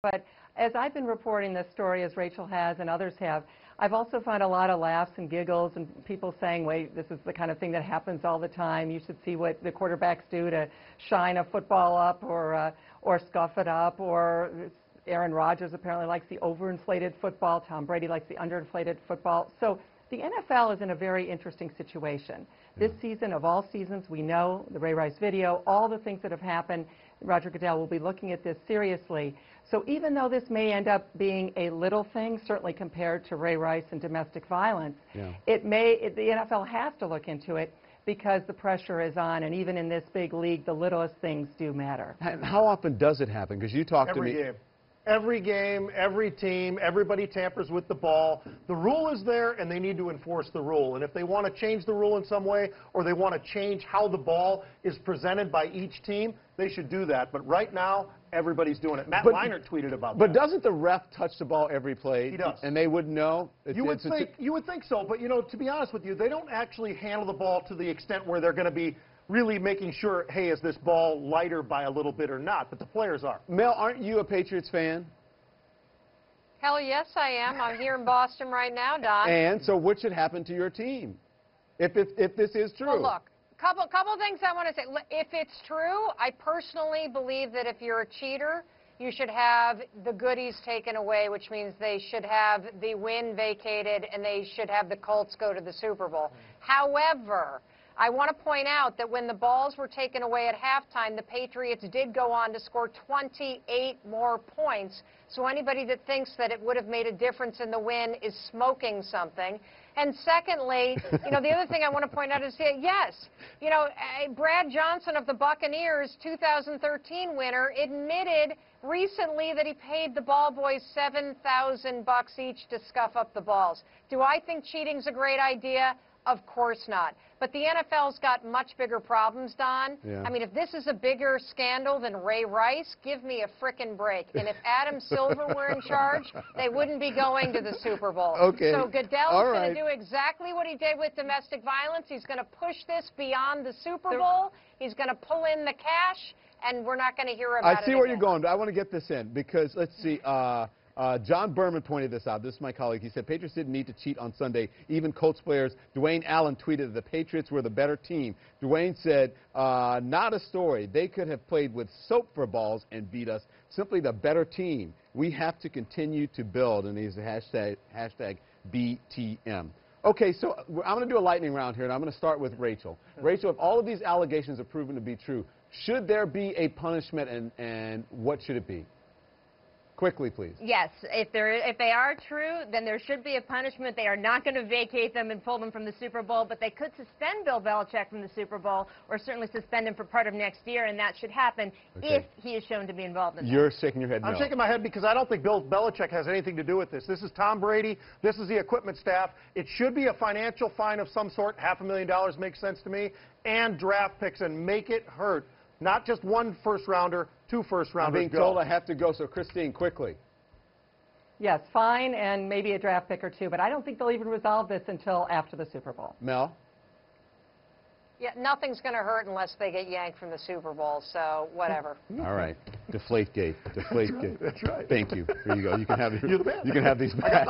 But as I've been reporting this story, as Rachel has and others have, I've also found a lot of laughs and giggles and people saying, wait, this is the kind of thing that happens all the time. You should see what the quarterbacks do to shine a football up or scuff it up. Or Aaron Rodgers apparently likes the overinflated football. Tom Brady likes the underinflated football. So the NFL is in a very interesting situation. This season, of all seasons, we know the Ray Rice video, all the things that have happened. Roger Goodell will be looking at this seriously. So even though this may end up being a little thing, certainly compared to Ray Rice and domestic violence, the NFL has to look into it because the pressure is on, and even in this big league, the littlest things do matter. And how often does it happen? Because you talk to me. Every game, every team, everybody tampers with the ball. The rule is there, and they need to enforce the rule. And if they want to change the rule in some way, or they want to change how the ball is presented by each team, they should do that. But right now, everybody's doing it. Matt Leinart tweeted about that. But doesn't the ref touch the ball every play? He does. And they wouldn't know? You would think so. But, you know, to be honest with you, they don't actually handle the ball to the extent where they're going to be really making sure, hey, is this ball lighter by a little bit or not? But the players are. Mel, aren't you a Patriots fan? Hell yes, I am. I'm here in Boston right now, Don. And so what should happen to your team if this is true? Well, look, couple things I want to say. If it's true, I personally believe that if you're a cheater, you should have the goodies taken away, which means they should have the win vacated and they should have the Colts go to the Super Bowl. However, I want to point out that when the balls were taken away at halftime, the Patriots did go on to score 28 more points. So anybody that thinks that it would have made a difference in the win is smoking something. And secondly, you know, the other thing I want to point out is, yes, you know, Brad Johnson of the Buccaneers, 2013 winner, admitted recently that he paid the ball boys $7,000 each to scuff up the balls. Do I think cheating's a great idea? Of course not. But the NFL's got much bigger problems, Don. Yeah. I mean, if this is a bigger scandal than Ray Rice, give me a frickin' break. And if Adam Silver were in charge, they wouldn't be going to the Super Bowl. Okay. So Goodell's going to do exactly what he did with domestic violence. He's going to push this beyond the Super Bowl. He's going to pull in the cash, and we're not going to hear about it I see where again. you're going, but I want to get this in because, let's see, John Berman pointed this out. This is my colleague. He said Patriots didn't need to cheat on Sunday. Even Colts players. Dwayne Allen tweeted the Patriots were the better team. Dwayne said, not a story. They could have played with soap for balls and beat us. Simply the better team. We have to continue to build. And he's hashtag BTM. Okay, so I'm going to do a lightning round here, and I'm going to start with Rachel. Rachel, if all of these allegations are proven to be true, should there be a punishment, and what should it be? Quickly, please. Yes. If they are true, then there should be a punishment. They are not going to vacate them and pull them from the Super Bowl, but they could suspend Bill Belichick from the Super Bowl or certainly suspend him for part of next year, and that should happen if he is shown to be involved in that. You're shaking your head no. I'm shaking my head because I don't think Bill Belichick has anything to do with this. This is Tom Brady. This is the equipment staff. It should be a financial fine of some sort. $500,000 makes sense to me. And draft picks and make it hurt. Not just one first-rounder, two first-rounders. I'm being told I have to go, so Christine, quickly. Yes, fine, and maybe a draft pick or two, but I don't think they'll even resolve this until after the Super Bowl. Mel? Yeah, nothing's going to hurt unless they get yanked from the Super Bowl, so whatever. All right. Deflategate. Deflategate. That's right. Thank you. Here you go. You can have, you can have these back.